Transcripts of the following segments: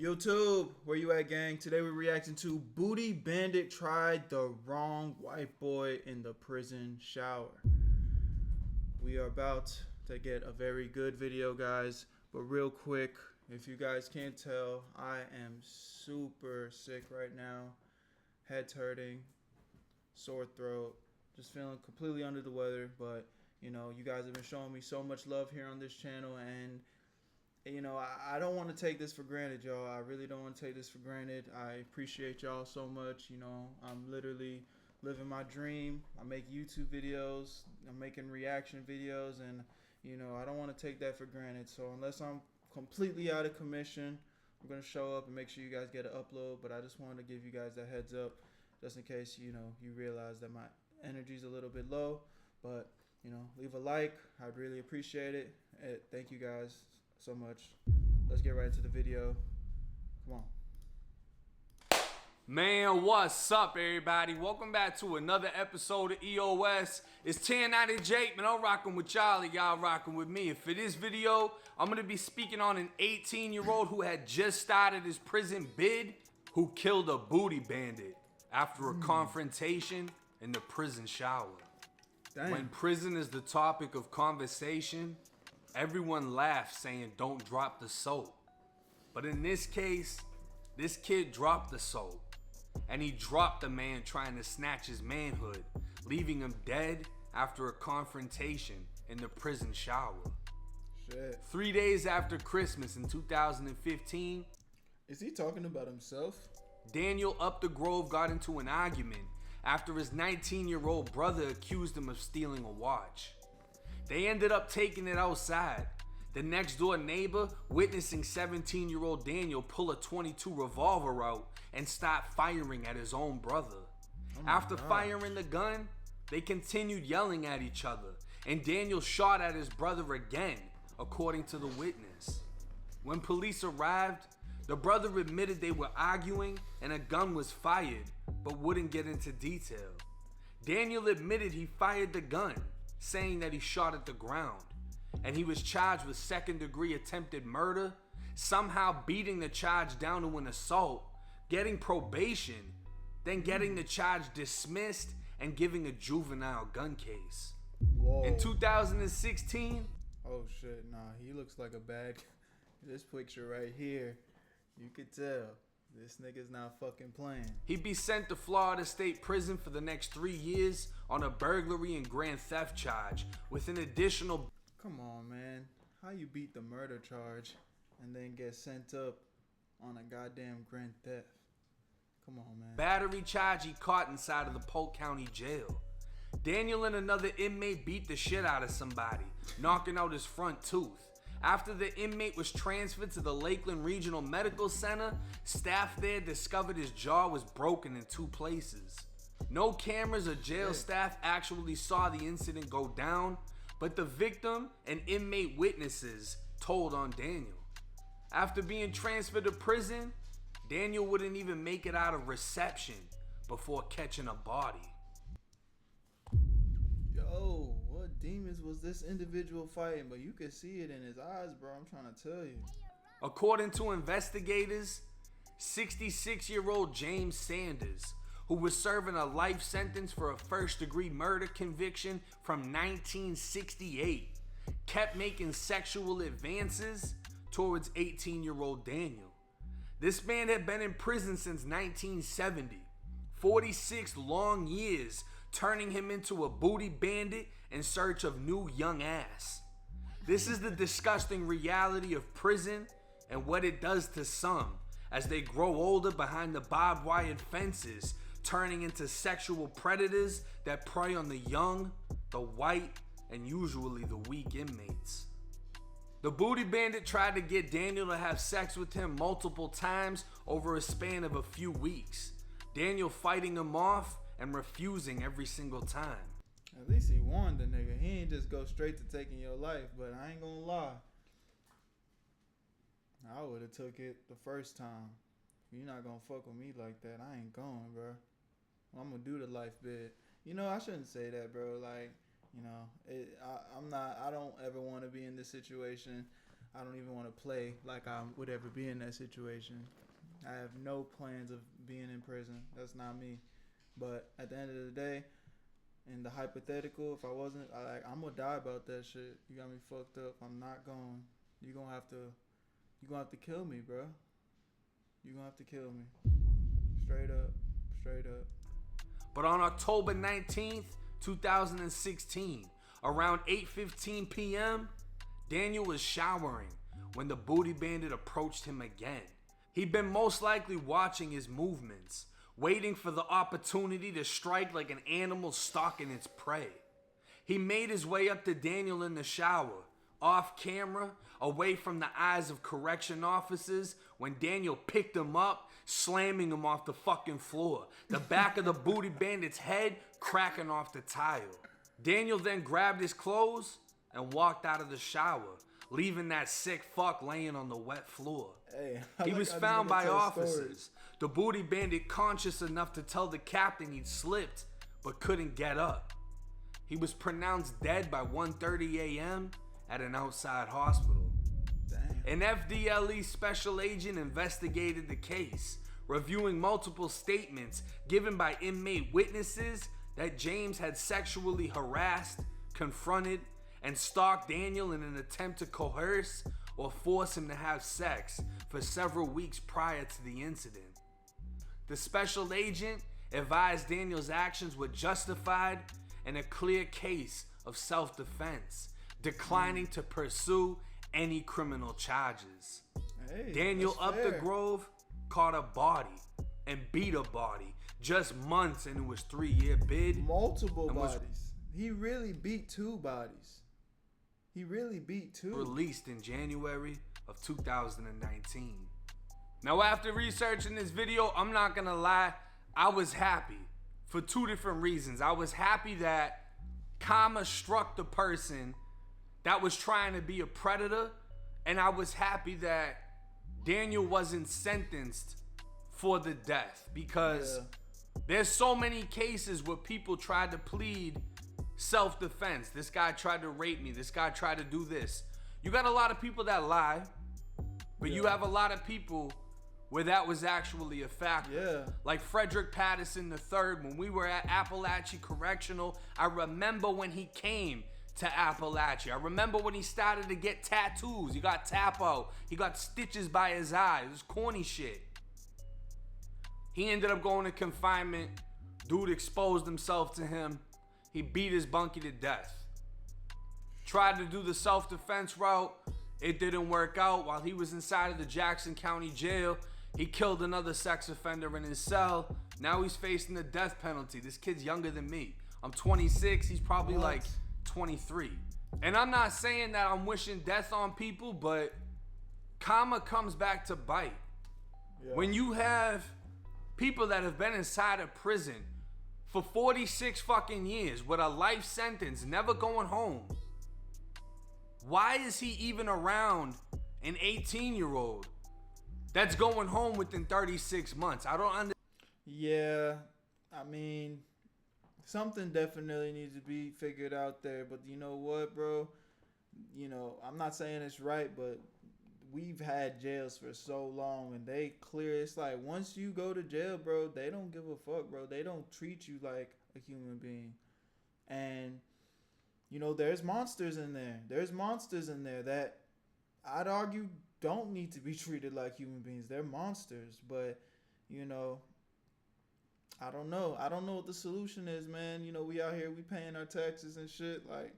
YouTube, where you at, gang? Today we're reacting to Booty Bandit tried the wrong white boy in the prison shower. We are about to get a very good video, guys, but real quick, if you guys can't tell, I am super sick right now. Head's hurting, sore throat, just feeling completely under the weather, but you know, you guys have been showing me so much love here on this channel, and you know, I don't want to take this for granted, y'all. I really don't want to take this for granted. I appreciate y'all so much. You know, I'm literally living my dream. I make YouTube videos. I'm making reaction videos. And, you know, I don't want to take that for granted. So unless I'm completely out of commission, I'm going to show up and make sure you guys get an upload. But I just wanted to give you guys that heads up just in case, you know, you realize that my energy's a little bit low. But, you know, leave a like. I'd really appreciate it. Thank you guys so much. Let's get right into the video. Come on. Man, what's up, everybody? Welcome back to another episode of EOS. It's 1090 Jake, man. I'm rocking with y'all rocking with me. And for this video, I'm gonna be speaking on an 18-year-old who had just started his prison bid, who killed a booty bandit after a confrontation in the prison shower. Damn. When prison is the topic of conversation, everyone laughs saying don't drop the soap. But in this case, this kid dropped the soap. And he dropped the man trying to snatch his manhood, leaving him dead after a confrontation in the prison shower. Shit. 3 days after Christmas in 2015, Is he talking about himself? Daniel up the Grove got into an argument after his 19-year-old brother accused him of stealing a watch. They ended up taking it outside. The next door neighbor witnessing 17-year-old Daniel pull a .22 revolver out and start firing at his own brother. After firing the gun, they continued yelling at each other, and Daniel shot at his brother again, according to the witness. When police arrived, the brother admitted they were arguing and a gun was fired, but wouldn't get into detail. Daniel admitted he fired the gun, saying that he shot at the ground, and he was charged with second-degree attempted murder, somehow beating the charge down to an assault, getting probation, then getting the charge dismissed and giving a juvenile gun case. Whoa. In 2016, Oh shit, nah, he looks like a bad. This picture right here, you could tell this nigga's not fucking playing. he'd be sent to Florida State Prison for the next 3 years on a burglary and grand theft charge, with an additional Come on, man. How you beat the murder charge and then get sent up on a goddamn grand theft? Come on, man. battery charge he caught inside of the Polk County Jail. Daniel and another inmate beat the shit out of somebody, knocking out his front tooth. After the inmate was transferred to the Lakeland Regional Medical Center, staff there discovered his jaw was broken in 2 places. No cameras or jail staff actually saw the incident go down, but the victim and inmate witnesses told on Daniel. After being transferred to prison, Daniel wouldn't even make it out of reception before catching a body. Yo, what demons was this individual fighting? But you could see it in his eyes, bro. I'm trying to tell you. According to investigators, 66-year-old James Sanders, who was serving a life sentence for a first-degree murder conviction from 1968, kept making sexual advances towards 18-year-old Daniel. This man had been in prison since 1970, 46 long years, turning him into a booty bandit in search of new young ass. This is the disgusting reality of prison and what it does to some as they grow older behind the barbed wire fences, turning into sexual predators that prey on the young, the white, and usually the weak inmates. The booty bandit tried to get Daniel to have sex with him multiple times over a span of a few weeks, Daniel fighting him off and refusing every single time. At least he warned the nigga. He ain't just go straight to taking your life, but I ain't gonna lie. I would have took it the first time. You're not gonna fuck with me like that. I ain't going, bro. I'm gonna do the life bid. You know, I shouldn't say that, bro. Like, you know, I don't ever want to be in this situation. I don't even want to play like I would ever be in that situation. I have no plans of being in prison. That's not me. But at the end of the day, in the hypothetical, if I wasn't, I'm gonna die about that shit. You got me fucked up. I'm not going. You gonna have to kill me, bro. You gonna have to kill me. Straight up, straight up. But on October 19th, 2016, around 8:15 p.m., Daniel was showering when the Booty Bandit approached him again. He'd been most likely watching his movements, waiting for the opportunity to strike like an animal stalking its prey. He made his way up to Daniel in the shower, off camera, away from the eyes of correction officers, when Daniel picked him up, slamming him off the fucking floor, the back of the Booty Bandit's head cracking off the tile. Daniel then grabbed his clothes and walked out of the shower, leaving that sick fuck laying on the wet floor. Hey, he was found by officers. The Booty Bandit conscious enough to tell the captain he'd slipped, but couldn't get up. He was pronounced dead by 1:30 a.m. at an outside hospital. Damn. An FDLE special agent investigated the case, reviewing multiple statements given by inmate witnesses that James had sexually harassed, confronted, and stalked Daniel in an attempt to coerce or force him to have sex for several weeks prior to the incident. The special agent advised Daniel's actions were justified and a clear case of self-defense, declining to pursue any criminal charges. Hey, Daniel that's up fair. the Grove caught a body and beat a body just months into his 3-year bid. Multiple and was bodies. He really beat 2 bodies. He really beat 2. released in January of 2019. Now, after researching this video, I'm not gonna lie, I was happy for 2 different reasons. I was happy that karma struck the person that was trying to be a predator, and I was happy that Daniel wasn't sentenced for the death, because there's so many cases where people tried to plead self-defense. This guy tried to rape me. This guy tried to do this. You got a lot of people that lie, but you have a lot of people where that was actually a factor. Yeah. Like Frederick Patterson III, when we were at Appalachia Correctional, I remember when he came to Appalachia. I remember when he started to get tattoos. He got tap out. He got stitches by his eye. It was corny shit. He ended up going to confinement. Dude exposed himself to him. He beat his bunkie to death. Tried to do the self-defense route. It didn't work out. While he was inside of the Jackson County Jail, he killed another sex offender in his cell. Now he's facing the death penalty. This kid's younger than me. I'm 26. He's probably like 23. And I'm not saying that I'm wishing death on people, but karma comes back to bite. Yeah. When you have people that have been inside of prison for 46 fucking years with a life sentence, never going home, why is he even around an 18-year-old that's going home within 36 months? I don't understand. Yeah, I mean, something definitely needs to be figured out there. But you know what, bro? You know, I'm not saying it's right, but we've had jails for so long, and they clear. It's like once you go to jail, bro, they don't give a fuck, bro. They don't treat you like a human being. And you know, there's monsters in there. There's monsters in there that I'd argue don't need to be treated like human beings. They're monsters. But, you know, I don't know. I don't know what the solution is, man. You know, we out here, we paying our taxes and shit. Like,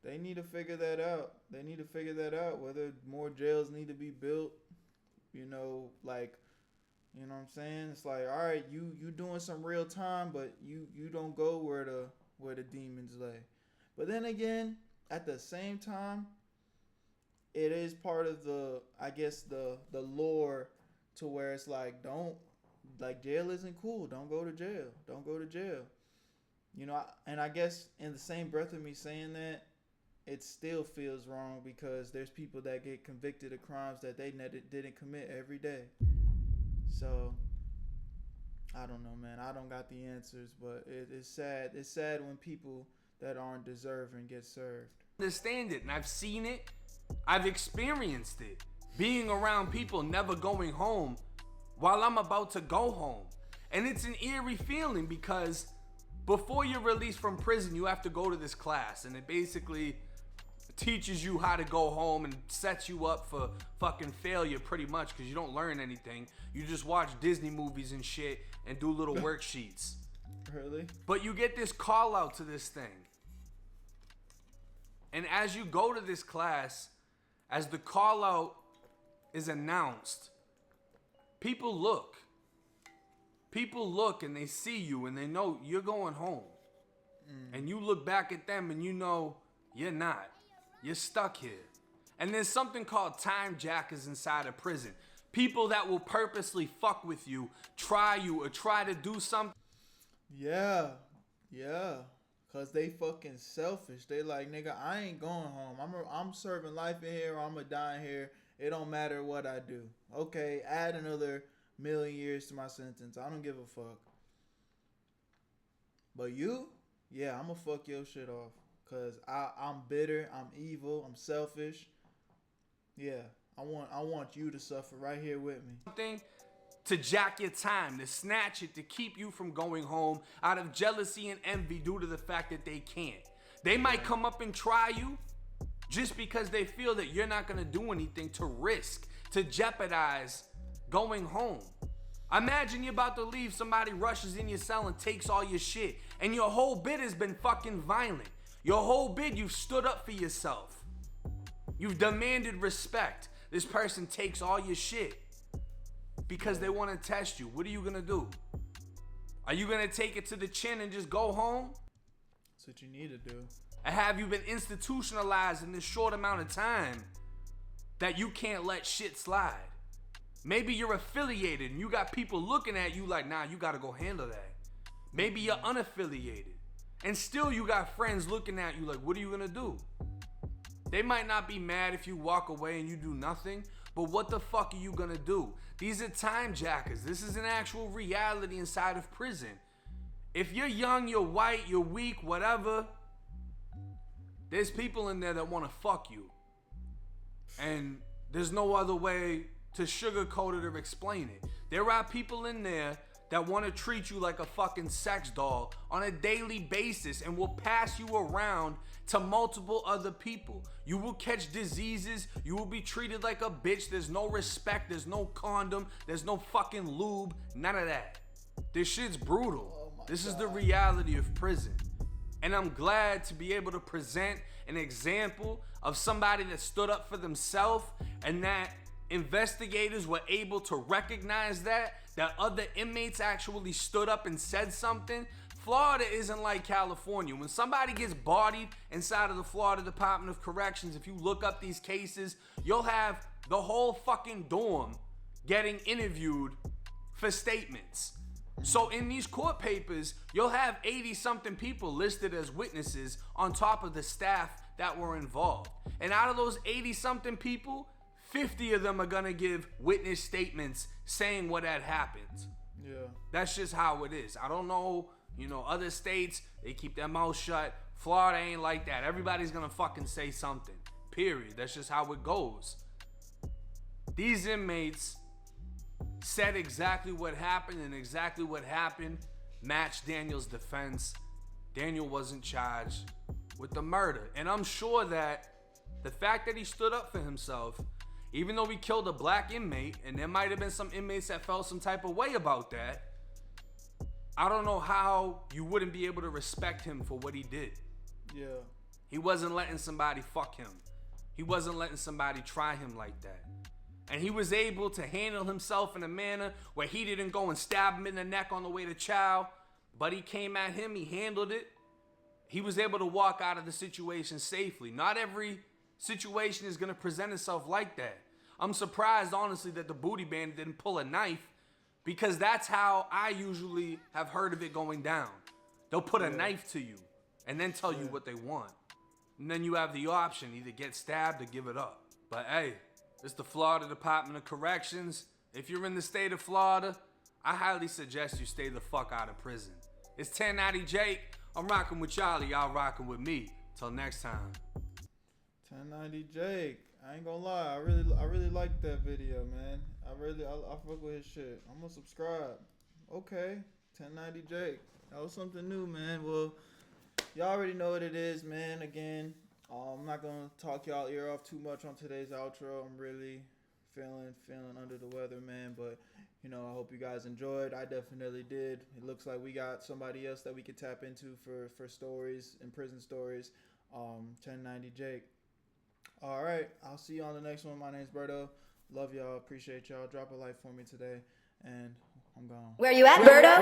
they need to figure that out. They need to figure that out. Whether more jails need to be built, you know, like, you know what I'm saying? It's like, all right, you doing some real time, but you don't go where the demons lay. But then again, at the same time, it is part of the, I guess, the lore to where it's like, jail isn't cool. Don't go to jail. Don't go to jail. You know, and I guess in the same breath of me saying that, it still feels wrong because there's people that get convicted of crimes that they didn't commit every day. So, I don't know, man. I don't got the answers, but it's sad. It's sad when people that aren't deserving get served. Understand it, and I've seen it. I've experienced it. Being around people never going home while I'm about to go home. And it's an eerie feeling because before you're released from prison, you have to go to this class. And it basically teaches you how to go home and sets you up for fucking failure pretty much because you don't learn anything. You just watch Disney movies and shit and do little worksheets. Really? But you get this call out to this thing. And as you go to this class, as the call out is announced, people look. People look and they see you and they know you're going home. And you look back at them and you know you're not. You're stuck here. And there's something called time jackers inside of prison. People that will purposely fuck with you, try you, or try to do something. Yeah. Cause they fucking selfish. They like, nigga, I ain't going home. I'm serving life in here or I'm gonna die in here. It don't matter what I do. Okay, add another 1,000,000 years to my sentence. I don't give a fuck. But you, yeah, I'm gonna fuck your shit off. Cause I'm bitter, I'm evil, I'm selfish. Yeah, I want you to suffer right here with me. Something to jack your time, to snatch it, to keep you from going home out of jealousy and envy due to the fact that they can't. They might come up and try you just because they feel that you're not gonna do anything to risk, to jeopardize going home. Imagine you're about to leave, somebody rushes in your cell and takes all your shit, and your whole bid has been fucking violent. Your whole bid, you've stood up for yourself. You've demanded respect. This person takes all your shit because they want to test you. What are you gonna do? Are you gonna take it to the chin and just go home? That's what you need to do. Or have you been institutionalized in this short amount of time that you can't let shit slide? Maybe you're affiliated and you got people looking at you like, nah, you gotta go handle that. Maybe you're unaffiliated and still you got friends looking at you like, what are you gonna do? They might not be mad if you walk away and you do nothing, but what the fuck are you gonna do? These are time jackers. This is an actual reality inside of prison. If you're young, you're white, you're weak, whatever, there's people in there that wanna fuck you. And there's no other way to sugarcoat it or explain it. There are people in there that want to treat you like a fucking sex doll on a daily basis and will pass you around to multiple other people. You will catch diseases. You will be treated like a bitch. There's no respect. There's no condom. There's no fucking lube. None of that. This shit's brutal. This is the reality of prison. And I'm glad to be able to present an example of somebody that stood up for themselves and that investigators were able to recognize that other inmates actually stood up and said something. Florida isn't like California. When somebody gets bodied inside of the Florida Department of Corrections, if you look up these cases, you'll have the whole fucking dorm getting interviewed for statements. So in these court papers, you'll have 80-something people listed as witnesses on top of the staff that were involved. And out of those 80-something people, 50 of them are gonna give witness statements saying what had happened. Yeah. That's just how it is. I don't know, other states, they keep their mouth shut. Florida ain't like that. Everybody's gonna fucking say something. Period. That's just how it goes. These inmates said exactly what happened, and exactly what happened matched Daniel's defense. Daniel wasn't charged with the murder. And I'm sure that the fact that he stood up for himself, even though he killed a black inmate, and there might have been some inmates that felt some type of way about that, I don't know how you wouldn't be able to respect him for what he did. Yeah. He wasn't letting somebody fuck him. He wasn't letting somebody try him like that. And he was able to handle himself in a manner where he didn't go and stab him in the neck on the way to chow, but he came at him, he handled it. He was able to walk out of the situation safely. Not every situation is gonna present itself like that. I'm surprised, honestly, that the Booty Bandit didn't pull a knife, because that's how I usually have heard of it going down. They'll put a knife to you and then tell you what they want. And then you have the option, either get stabbed or give it up. But hey, it's the Florida Department of Corrections. If you're in the state of Florida, I highly suggest you stay the fuck out of prison. It's 1090 Jake. I'm rocking with y'all. Y'all rocking with me. Till next time. 1090 Jake. I ain't gonna lie. I really like that video, man. I fuck with his shit. I'm gonna subscribe. Okay, 1090 Jake. That was something new, man. Well, y'all already know what it is, man. Again, I'm not gonna talk y'all ear off too much on today's outro. I'm really feeling under the weather, man. But you know, I hope you guys enjoyed. I definitely did. It looks like we got somebody else that we could tap into for stories and prison stories. 1090 Jake. All right, I'll see you on the next one. My name's Berto. Love y'all. Appreciate y'all. Drop a like for me today, and I'm gone. Where you at, Berto?